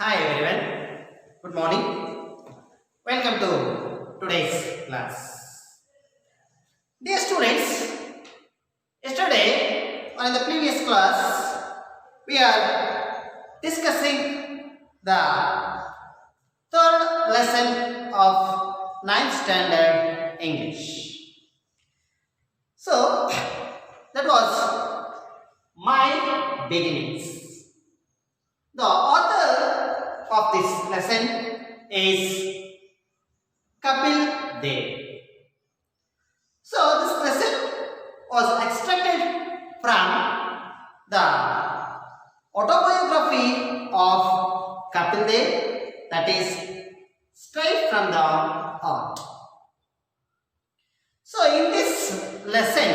Hi everyone, good morning. Welcome to today's class. Dear students, yesterday or in the previous class, we are discussing the third lesson of ninth standard English. So, that was my beginnings. The author of this lesson is Kapil Dev. So this lesson was extracted from the autobiography of Kapil Dev, that is straight from the heart. So in this lesson,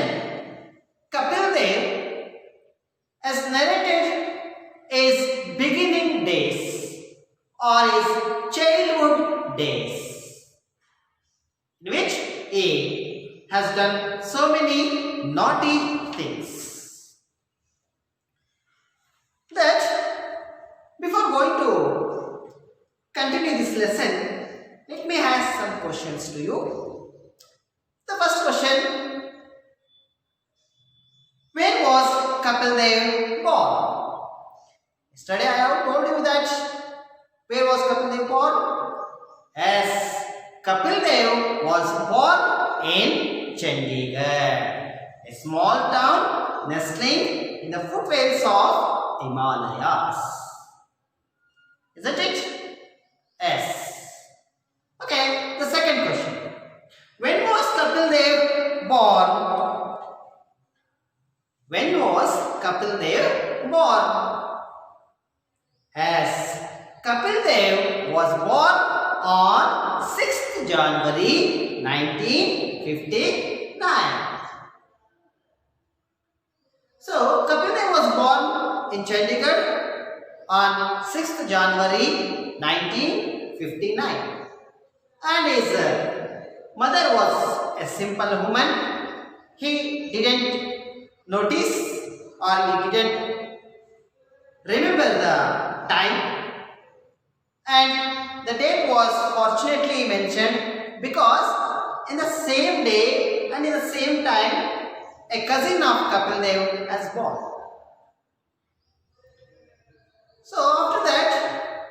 Kapil Dev has narrated his beginning days or his childhood days, in which he has done so many naughty things. That before going to continue this lesson, let me ask some questions to you. The first question: where was Kapil Dev born? Yesterday I have told you that where was Kapil Dev born? Yes, Kapil Dev was born in Chandigarh, a small town nestling in the foothills of Himalayas. Isn't it? Yes. Okay, the second question. When was Kapil Dev born? When was Kapil Dev born? Yes, Kapil Dev was born on 6th January 1959. So, Kapil Dev was born in Chandigarh on 6th January 1959. And his mother was a simple woman. He didn't notice or he didn't remember the time, and the date was fortunately mentioned because in the same day and in the same time a cousin of Kapil Dev has born. So after that,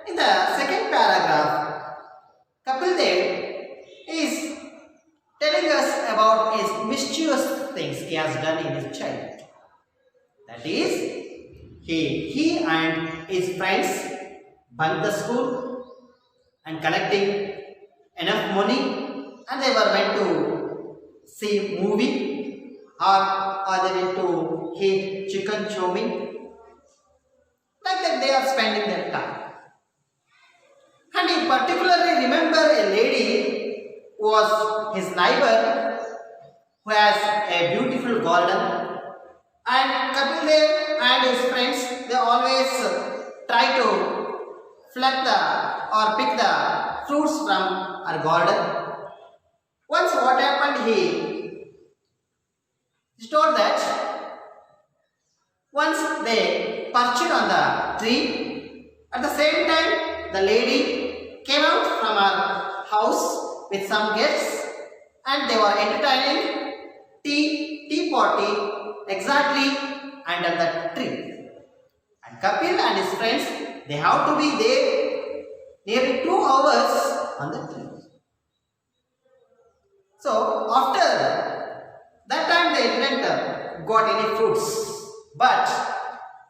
in the second paragraph, Kapil Dev is telling us about his mischievous things he has done in his childhood. That is, he and his friends bunked the school and collecting enough money, and they were went to see movie or they went to eat chicken chowmein. Like that they are spending their time. And he particularly remember a lady who was his neighbor who has a beautiful garden, and Kapil Dev and his friends, they always try to pluck or pick the fruits from her garden. Once what happened, he told that once they perched on the tree, at the same time the lady came out from her house with some guests, and they were entertaining tea party exactly under the tree. And Kapil and his friends, they have to be there nearly 2 hours on the tree. So after that time they didn't got any fruits. But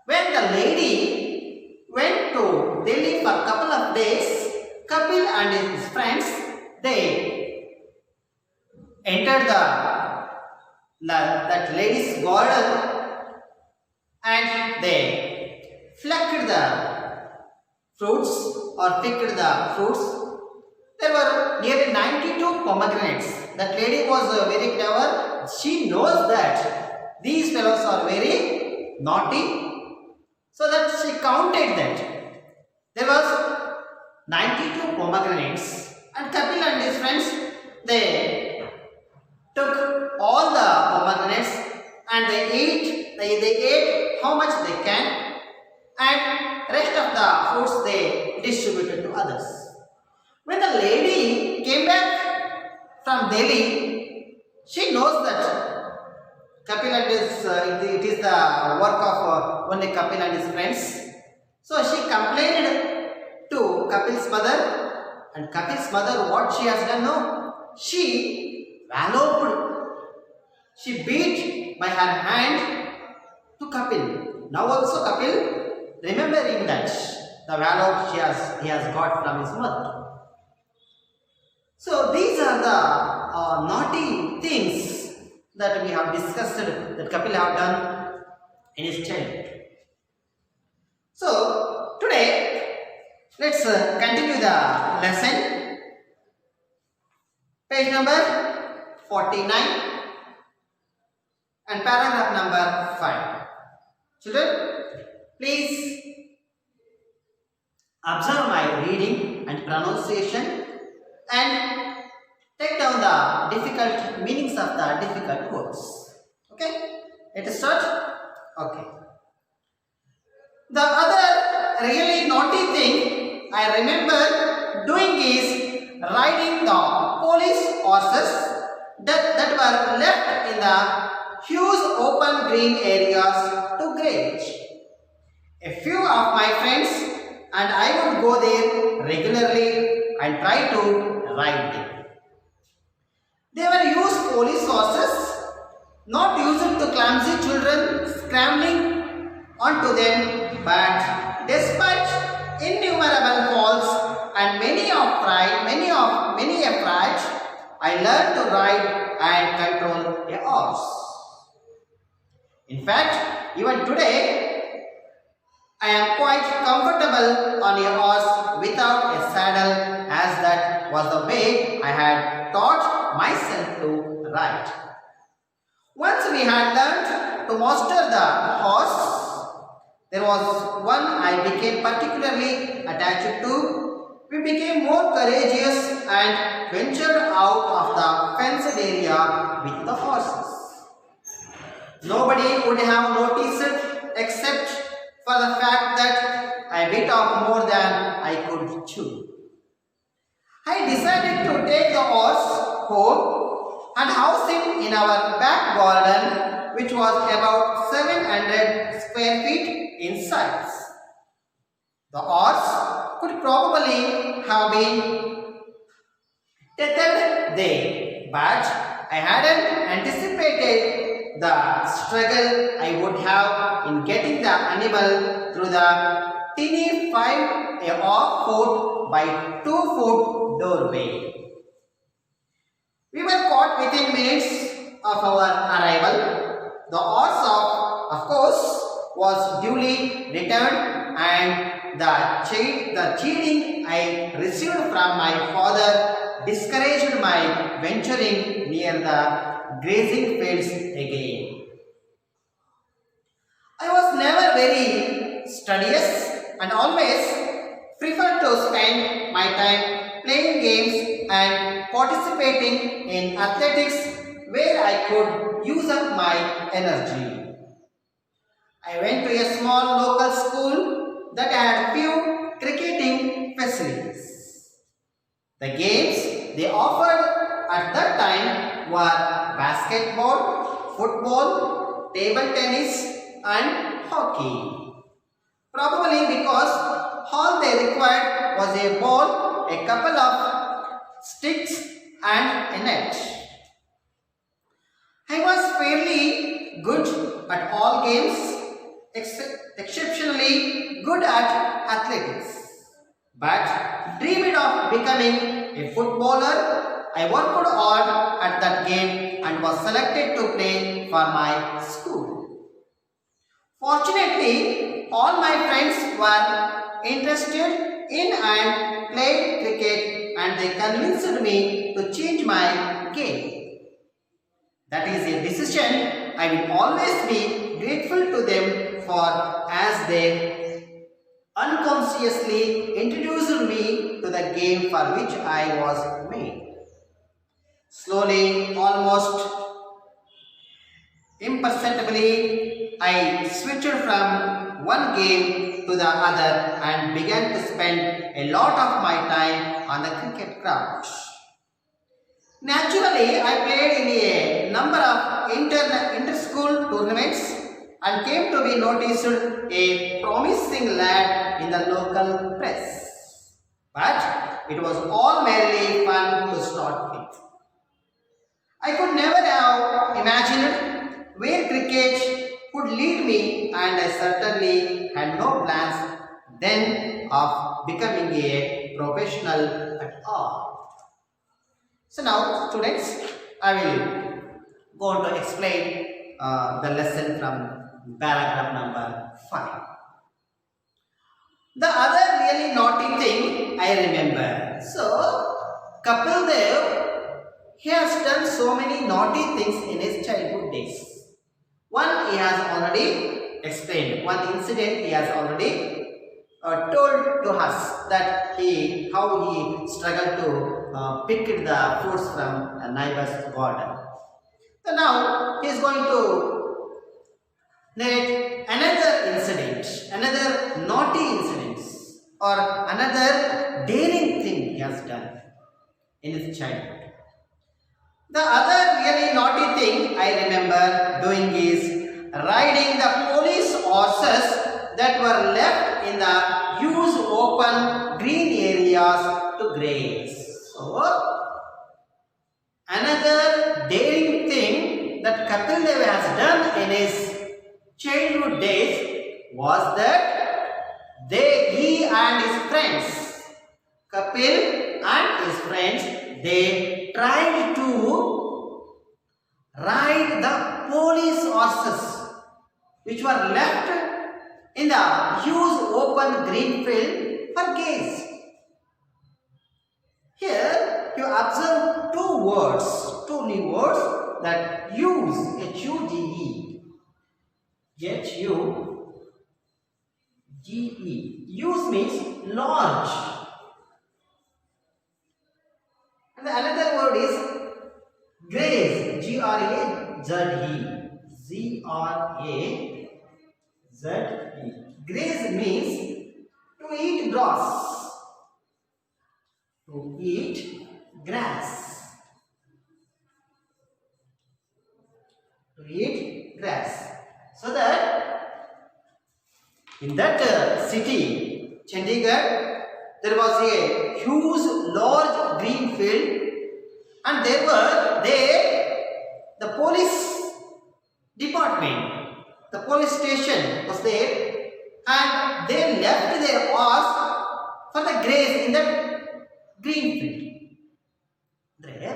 when the lady went to Delhi for a couple of days, Kapil and his friends, they entered that lady's garden and they plucked the fruits or picked the fruits. There were nearly 92 pomegranates. That lady was very clever. She knows that these fellows are very naughty, so that she counted that. There was 92 pomegranates, and Kapil and his friends, they took all the pomegranates and they ate how much they can, and rest of the fruits they distributed to others. When the lady came back from Delhi, she knows that Kapil and it is the work of only Kapil and his friends. So she complained to Kapil's mother, and Kapil's mother, what she has done now? She walloped, she beat by her hand to Kapil. Now also Kapil, remembering that the wallop he has got from his mother. So these are the naughty things that we have discussed that Kapil have done in his childhood. So today let's continue the lesson. Page number 49 and paragraph number 5. Children, please observe my reading and pronunciation and take down the difficult meanings of the difficult words. Okay? Let us start. Okay. The other really naughty thing I remember doing is riding the police horses that were left in the huge open green areas to graze. A few of my friends and I would go there regularly and try to ride them. They were used police horses, not used to clumsy children scrambling onto them, but despite innumerable falls and many a fright, I learned to ride and control a horse. In fact, even today, I am quite comfortable on a horse without a saddle, as that was the way I had taught myself to ride. Once we had learned to master the horse, there was one I became particularly attached to. We became more courageous and ventured out of the fenced area with the horses. Nobody would have noticed except for the fact that I bit off more than I could chew. I decided to take the horse home and house it in our back garden, which was about 700 square feet in size. The horse could probably have been tethered there, but I hadn't anticipated the struggle I would have in getting the animal through the teeny 5.5 by 2 foot doorway. We were caught within minutes of our arrival. The horse, of course, was duly returned, and the cheating I received from my father discouraged my venturing near the grazing fields again. I was never very studious and always preferred to spend my time playing games and participating in athletics where I could use up my energy. I went to a small local school that had few cricketing facilities. The games they offered at that time were basketball, football, table tennis and hockey. Probably because all they required was a ball, a couple of sticks and a net. I was fairly good at all games, exceptionally good at athletics. But dreamed of becoming a footballer, I worked hard at that game and was selected to play for my school. Fortunately, all my friends were interested in and played cricket, and they convinced me to change my game. That is a decision I will always be grateful to them for, as they unconsciously introduced me to the game for which I was made. Slowly, almost imperceptibly, I switched from one game to the other and began to spend a lot of my time on the cricket ground. Naturally, I played in a number of inter-school tournaments and came to be noticed a promising lad in the local press. But it was all merely fun to start with. I could never have imagined where cricket could lead me, and I certainly had no plans then of becoming a professional at all. So now, students, I will go on to explain the lesson from paragraph number 5. The other really naughty thing I remember. So, Kapil Dev, he has done so many naughty things in his childhood days. One he has already explained. One incident he has already told to us that how he struggled to pick the fruits from a neighbor's garden. So now he is going to narrate another incident, another naughty incident, or another daring thing he has done in his childhood. The other really naughty thing I remember doing is riding the police horses that were left in the used open green areas to graze. So, another daring thing that Kapil Dev has done in his childhood days was that he and his friends, Kapil and his friends, they tried to ride the police horses which were left in the used open green field for gaze. Here you observe two new words that use, H-U-G-E. H-U-G-E. Use means large. And the another word is graze, G-R-A-Z-E. Z-R-A-Z-E. Graze means to eat grass. To eat grass. To eat grass. So that in that city, Chandigarh, there was a huge large green field, and the police department, the police station was there, and they left their horse for the graze in that green field. ಅಂದರೆ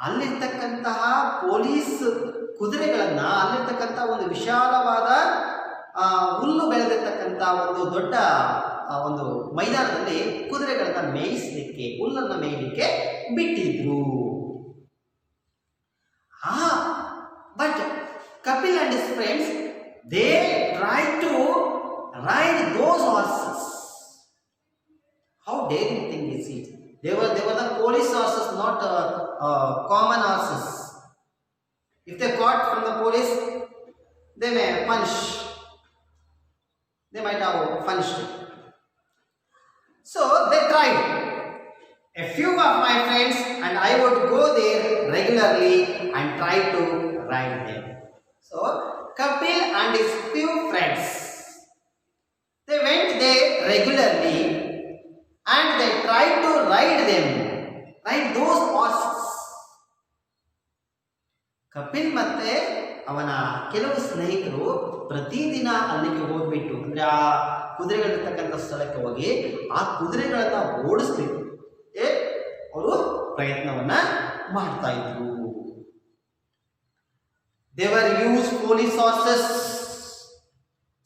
ಅಲ್ಲಿರ್ತಕ್ಕಂತಹ police ಕುದುರೆಗಳನ್ನ, ಅಲ್ಲಿರ್ತಕ್ಕಂಥ ಒಂದು ವಿಶಾಲವಾದ ಹುಲ್ಲು ಬೆಳೆದಿರ್ತಕ್ಕಂಥ ಒಂದು ದೊಡ್ಡ ಒಂದು ಮೈದಾನದಲ್ಲಿ ಕುದುರೆಗಳನ್ನ ಮೇಯಿಸಲಿಕ್ಕೆ, ಹುಲ್ಲನ್ನು ಮೇಯಲಿಕ್ಕೆ ಬಿಟ್ಟಿದ್ರು. But Kapil and his friends, they try to ride those horses. How daring thing is it? They were the police horses, not common horses. If they caught from the police, they may punish. They might have punished. So they tried. A few of my friends and I would go there regularly and try to ride them. So Kapil and his few friends, they went there regularly and they tried to ride those horses. Kapil ಮತ್ತೆ ಅವನ ಕೆಲವು ಸ್ನೇಹಿತರು ಪ್ರತಿದಿನ ಅಲ್ಲಿಗೆ ಹೋಗ್ಬಿಟ್ಟು, ಅಂದ್ರೆ ಆ ಕುದುರೆಗಳಿರ್ತಕ್ಕಂಥ ಸ್ಥಳಕ್ಕೆ ಹೋಗಿ ಆ ಕುದುರೆಗಳನ್ನ ಓಡಿಸ್ಲಿಕ್ಕೆ ಅವರು ಪ್ರಯತ್ನವನ್ನ ಮಾಡ್ತಾ ಇದ್ರು. They were used police horses.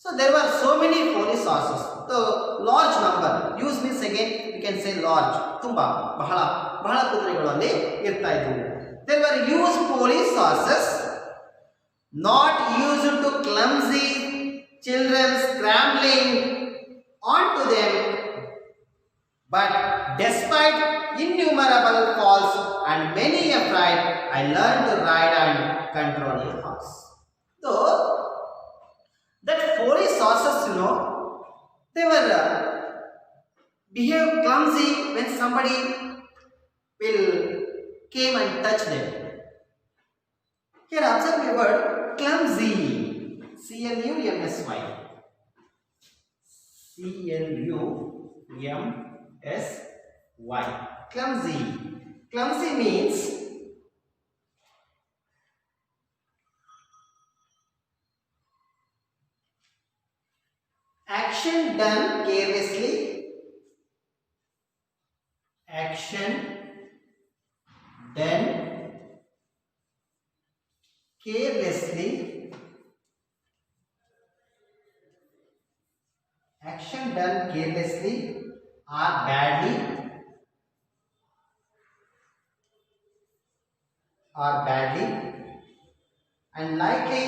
So there were so many police horses. So large number. Use means again you can say large. ತುಂಬಾ ಬಹಳ ಕುದುರೆಗಳು ಅಲ್ಲಿ ಇರ್ತಾ ಇದ್ವು. There were used police horses, not used to clumsy children scrambling onto them. But despite innumerable falls and many a fright, I learned to ride and control a horse. So that police horses, They were behave clumsy when somebody will came and touch them. Here observe the word clumsy. C-L-U-M-S-Y. C-L-U-M-S-Y. Clumsy. Clumsy means action done carelessly. Action done carelessly. Action done carelessly or badly and likely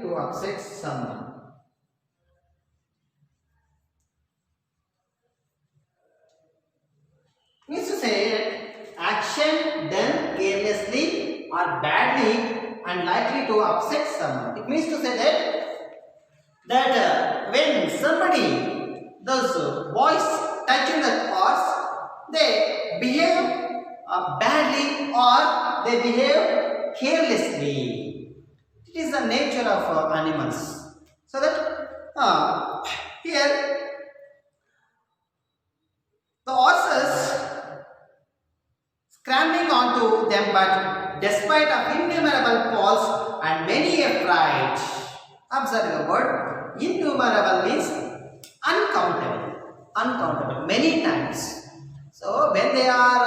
to upset someone. Means to say that action done carelessly or badly and likely to upset someone. It means to say that when somebody, those boys touching the horse, they behave badly or they behave carelessly. It is the nature of animals. So that here the horses scrambling onto them, but despite of innumerable falls and many a fright. Observe the word innumerable means uncountable, many times. So when they are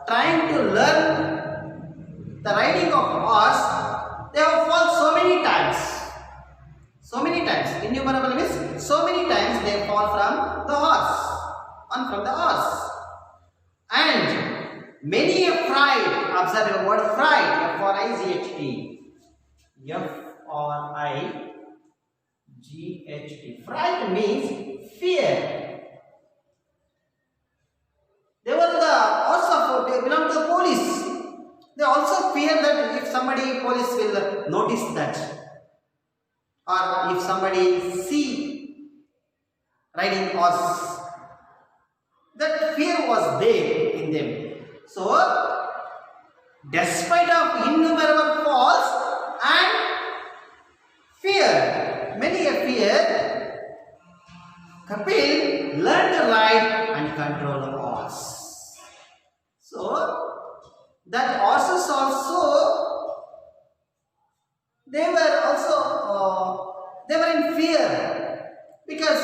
trying to learn the riding of horse, they have fallen so many times. Innumerable means so many times they fall from the horse. And many a fright. Observe the word fright. F-R-I-G-H-T. F-R-I-G-H-T. Fright means fear. They belong to the police. They also fear that if police will notice that, or if somebody see riding horse, that fear was there in them. So, despite of innumerable falls and fear, many a fear, Kapil learned to ride and control the horse. So, that horses also, they were in fear, because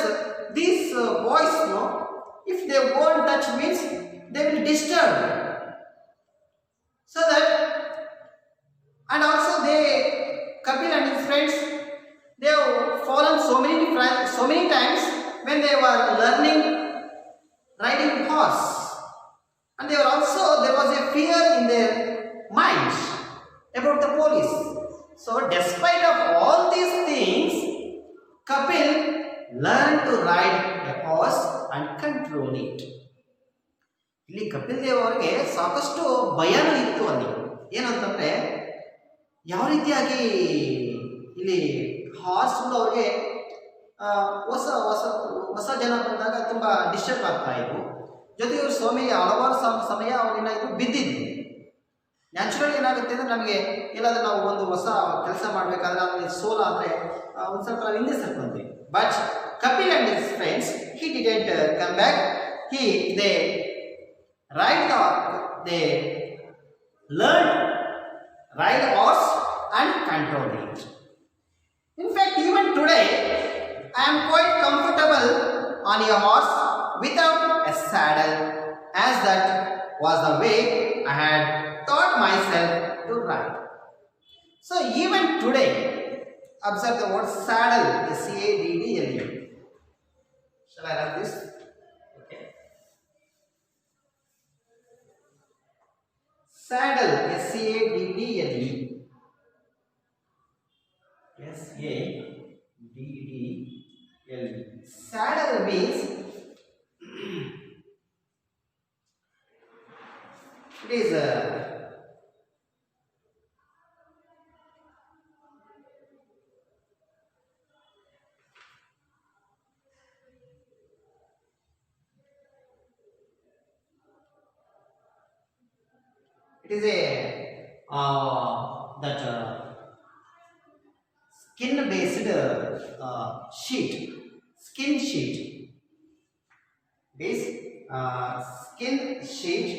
these boys if they won't touch means they will disturb. So that, and also Kapil and his friends, they have fallen so many times when they were learning riding horse, and there was a fear in their minds about the police. So despite of all these things, Kapil learned to ride a horse and control it. ಇಲ್ಲಿ ಕಪಿಲ್ ದೇವ್ ಅವರಿಗೆ ಸಾಕಷ್ಟು ಭಯನೂ ಇತ್ತು. ಅಲ್ಲಿ ಏನಂತಂದ್ರೆ, ಯಾವ ರೀತಿಯಾಗಿ ಇಲ್ಲಿ horse ಅವ್ರಿಗೆ ಹೊಸ ಜನ ಬಂದಾಗ ತುಂಬಾ ಡಿಸ್ಟರ್ಬ್ ಆಗ್ತಾ ಇದ್ರು. ಜೊತೆಗೆ ಇವರು ಹಲವಾರು ಸಮಯ ಅವ್ರೇನಾದ್ರು ಬಿದ್ದಿದ್ರು. ನ್ಯಾಚುರಲ್ ಏನಾಗುತ್ತೆ ಅಂದ್ರೆ, ನಮಗೆ ಎಲ್ಲಾದ್ರೂ ನಾವು ಒಂದು ಹೊಸ ಕೆಲಸ ಮಾಡಬೇಕಾದ್ರೆ ಅಲ್ಲಿ ಸೋಲಾದ್ರೆ ಒಂದು ಸ್ವಲ್ಪ ನಾವು ಹಿಂದೆ ಸರ್ಕೊಂತೀವಿ. But Kapil and his friends, he didn't come back. They learned ride horse and control it. In fact, even today, I am quite comfortable on a horse without a saddle, as that was the way I had taught myself to ride. So even today, observe the word saddle, S-A-D-D-L-E. Shall I write this? Okay. Saddle, S-A-D-D-L-E. S-A-D-D-L-E. D-D-L-E. Saddle means it is a that skin based sheet, skin sheet. This skin sheet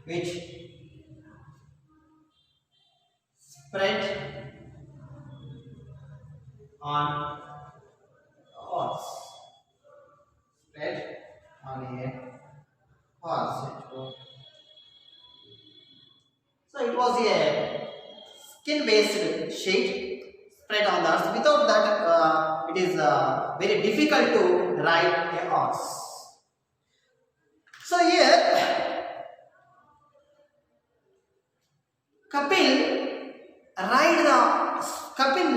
which spread on horse, spread on a horse. So it was a skin based sheet spread on the horse. Without that, it is very difficult to ride a horse. So here Kapil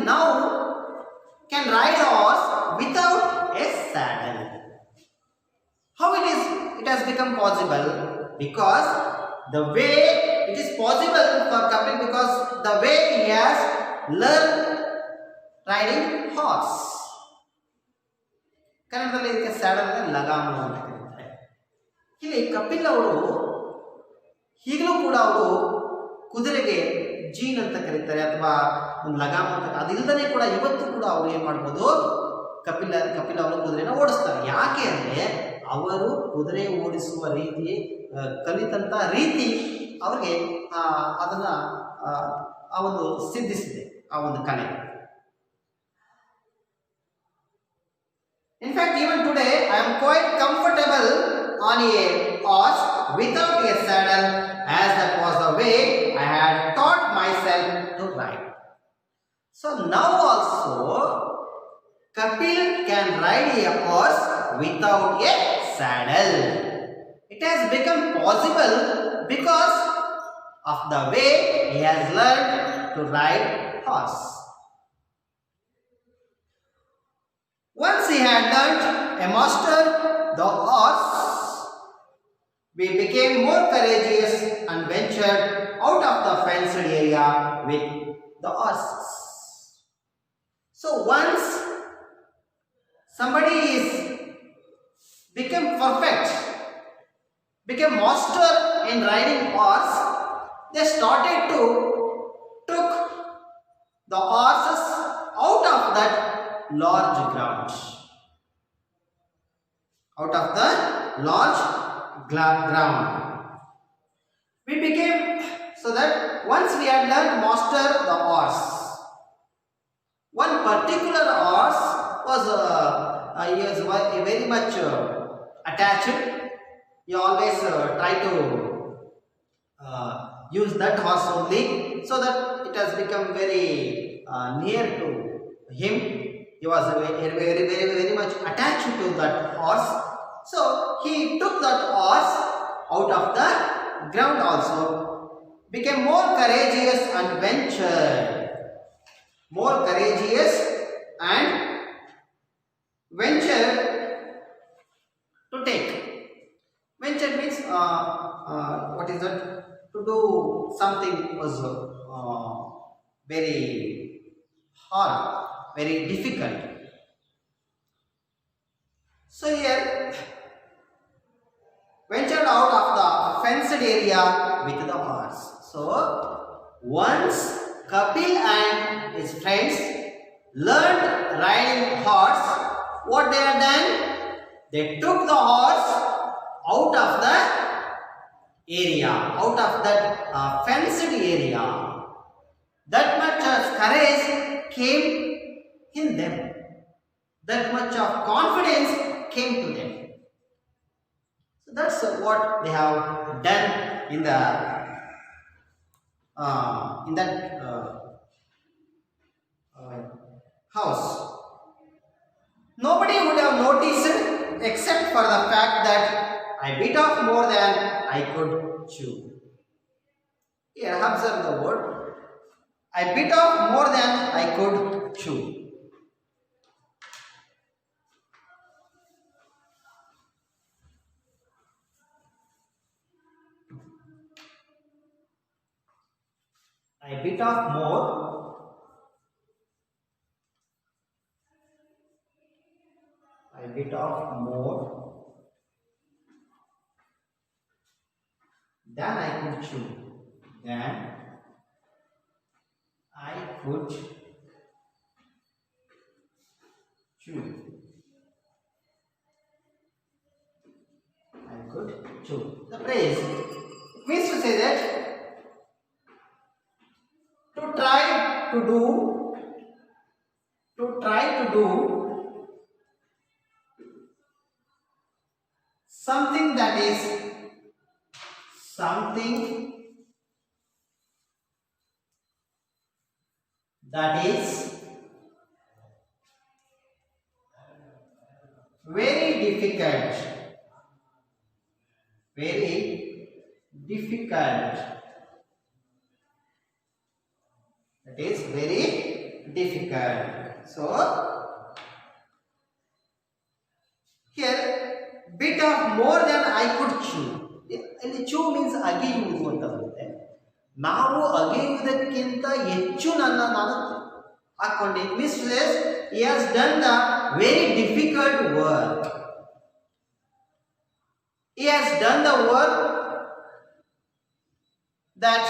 now can ride a horse without a saddle. How it has become possible? Because the way it is possible for Kapil, because the way he has learned riding horse. ಕನ್ನಡದಲ್ಲಿ ಇದಕ್ಕೆ saddle ಲಗಾಮು ಅಂತ ಕರೀತಾರೆ. ಇಲ್ಲಿ ಕಪಿಲ್ ಅವರು ಈಗಲೂ ಕೂಡ ಅವರು ಕುದುರೆಗೆ gene ಅಂತ ಕರೀತಾರೆ ಅಥವಾ ಒಂದು ಲಗಾಮ ಅಂತ, ಅದಿಲ್ಲದೇ ಕೂಡ ಇವತ್ತು ಕೂಡ ಅವರು ಏನು ಮಾಡ್ಬೋದು, ಕಪಿಲ್ ಅವರು ಕುದುರೆನ ಓಡಿಸ್ತಾರೆ. ಯಾಕೆ ಅಂದರೆ ಅವರು ಕುದುರೆ ಓಡಿಸುವ ರೀತಿ ಕಲಿತಂಥ ರೀತಿ ಅವ್ರಿಗೆ ಅದನ್ನು ಆ ಒಂದು ಸಿದ್ಧಿಸಿದೆ, ಆ ಒಂದು ಕಲೆ. In fact, even today I am quite comfortable on a horse without a saddle, as that was the way I had taught myself to ride. So now also Kapil can ride a horse without a saddle. It has become possible because of the way he has learned to ride horse. Once he had learnt a master the horse, we became more courageous and ventured out of the fenced area with the horses. So once somebody is become perfect, became master in riding horse, they started to took the horses out of that large ground, out of the large ground. We became, so that once we had learned master the horse, one particular horse was he was very much attached. You always try to use that horse only, so that it has become very near to him. He was very much attached to that horse. So he took that horse out of the ground also, became more courageous and ventured. More courageous and ventured to take. Venture means what is that? To do something was very hard, very difficult. So here ventured out of the fenced area with the horse. So once Kapil and his friends learned riding horse, what they had done? They took the horse out of the area, out of that fenced area. That much of courage came in them. That much of confidence came to them. So that's what they have done in the house. Nobody would have noticed except for the fact that I bit off more than I could chew. Here, observe the word. I bit off more than I could chew. I bit off more. I bit off more than I could chew. Than I could chew. I could chew. The phrase means to say that to try to do something that is very difficult. That is very difficult. So here, bit of more than I could chew. And chew means ಅಗೆಯುವುದು ಅಂತ ಬರುತ್ತೆ. ನಾವು ಅಗೆಯುವುದಕ್ಕಿಂತ ಹೆಚ್ಚು ನಾನು ಹಾಕೊಂಡೆ. Means he has done the very difficult work. He has done the work that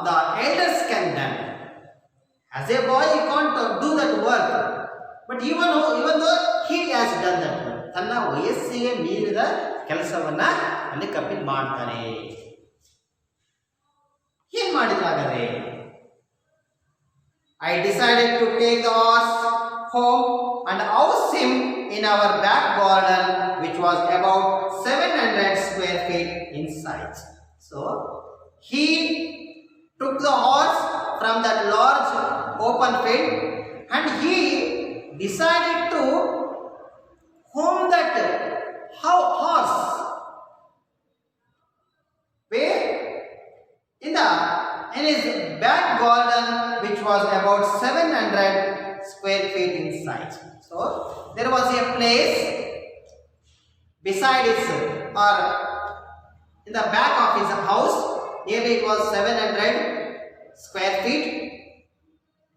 the elders can do. As a boy, he can't do that work. But even though he has done that work, ತನ್ನ ವಯಸ್ಸಿಗೆ ಮೀರಿದ ಕೆಲಸವನ್ನ ಅಲ್ಲಿ ಕಪಿಲ್ ಮಾಡ್ತಾನೆ. ಏನ್ ಮಾಡಿದಾಗರೆ? I decided to take the horse home and house him in our back garden, which was about 700 square feet in size. So he took the horse from that large open field and he decided to home that horse where in his back garden, which was about 700 square feet in size. So there was a place beside his or in the back of his house. Nearly it was 700 square feet.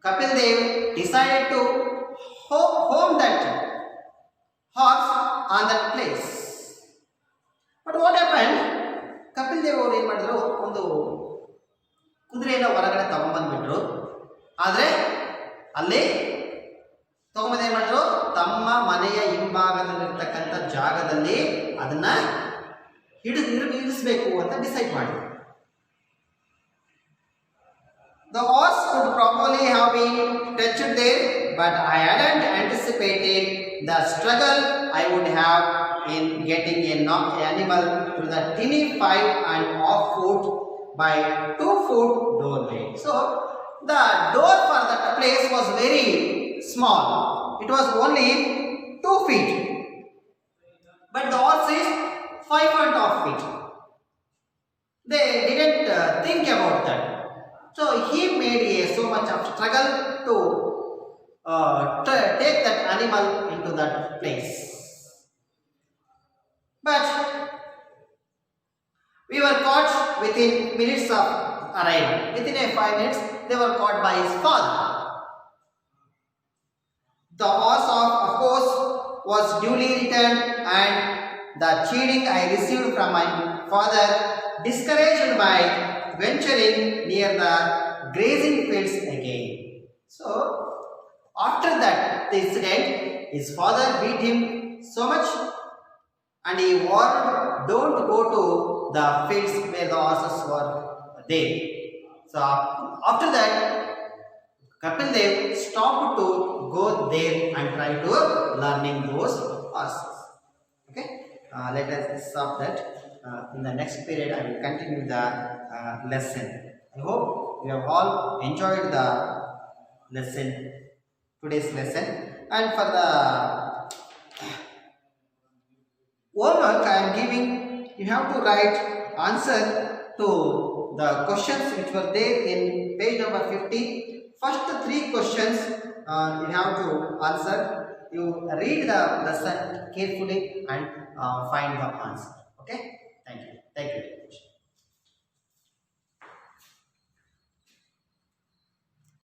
Kapil Dev decided to home that horse on that place. But what happened? Kapil Dev ಅವರು ಏನು ಮಾಡಿದ್ರು, ಒಂದು ಕುದುರೆಯನ್ನು ಹೊರಗಡೆ ತಗೊಂಡ್ಬಂದ್ಬಿಟ್ರು. ಆದರೆ ಅಲ್ಲಿ ತಗೊಂಬಂದು ಏನು ಮಾಡಿದ್ರು, ತಮ್ಮ ಮನೆಯ ಹಿಂಭಾಗದಲ್ಲಿರ್ತಕ್ಕಂಥ ಜಾಗದಲ್ಲಿ ಅದನ್ನ ಇಳಿಸಬೇಕು ಅಂತ ಡಿಸೈಡ್ ಮಾಡಿದ್ರು. The horse could probably have been touched there, but I hadn't anticipated the struggle I would have in getting an animal through the tiny 5.5 foot by 2 foot doorway. So the door for that place was very small. It was only 2 feet, but the horse is 5.5 feet. They didn't think about that. So he made so much of struggle to take that animal into that place. But we were caught within minutes of arrival. Within 5 minutes, they were caught by his father. The horse, of course, was duly returned, and the cheating I received from my father discouraged my venturing near the grazing fields again. So, after that incident, his father beat him so much and he warned, don't go to the fields where the horses were there. So, after that, Kapil Dev stopped to go there and try to learning those horses. Okay, let us stop that. In the next period, I will continue the lesson. I hope you have all enjoyed the lesson, today's lesson. And for the homework I am giving, you have to write answer to the questions which were there in page number 50. First 3 questions you have to answer. You read the lesson carefully and find the answer. Okay.